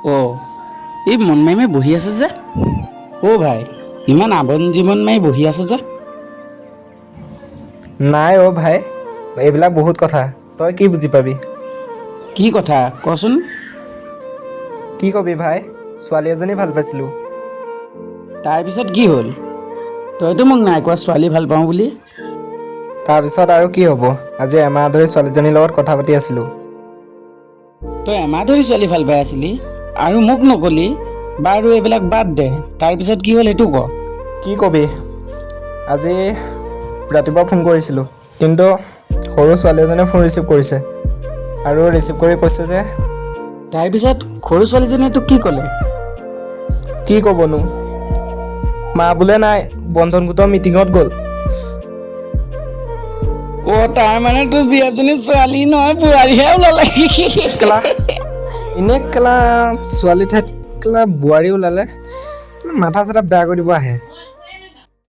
অ' এই মন মাৰি মাৰি বহি আছে যে। অ' ভাই ইমান আবন জীৱন মাৰি বহি আছে যে। নাই অ' ভাই, এইবিলাক বহুত কথা, তই কি বুজি পাবি? কি কথা কচোন? কি কবি ভাই, ছোৱালী এজনী ভাল পাইছিলোঁ। তাৰপিছত কি হ'ল? তইতো মোক নাই কোৱা ছোৱালী ভাল পাওঁ বুলি। তাৰপিছত আৰু কি হ'ব, আজি এমাহ ধৰি ছোৱালীজনীৰ লগত কথা পাতি আছিলোঁ। তই এমাহ ধৰি ছোৱালী ভাল পাই আছিলি আৰু মোক নকলি? বাৰু এইবিলাক বাদ দে, তাৰপিছত কি হ'ল সেইটো ক? কি কবি, আজি ৰাতিপুৱা ফোন কৰিছিলোঁ, কিন্তু সৰু ছোৱালী এজনীয়ে ফোন ৰিচিভ কৰিছে আৰু ৰিচিভ কৰি কৈছে যে তাৰপিছত সৰু ছোৱালীজনীয়ে তোক কি ক'লে? কি ক'বনো, মা বোলে নাই, বন্ধন গোটৰ মিটিঙত গ'ল। অ' তাৰ মানে তোৰ জীয়েকজনী ছোৱালী নহয় বোৱাৰীহে কেলা ওলালে। এনে কেলা ছোৱালী ঠাইত কেলা বোৱাৰী ওলালে, মাথা চাথা বেয়া কৰি দিব আহে।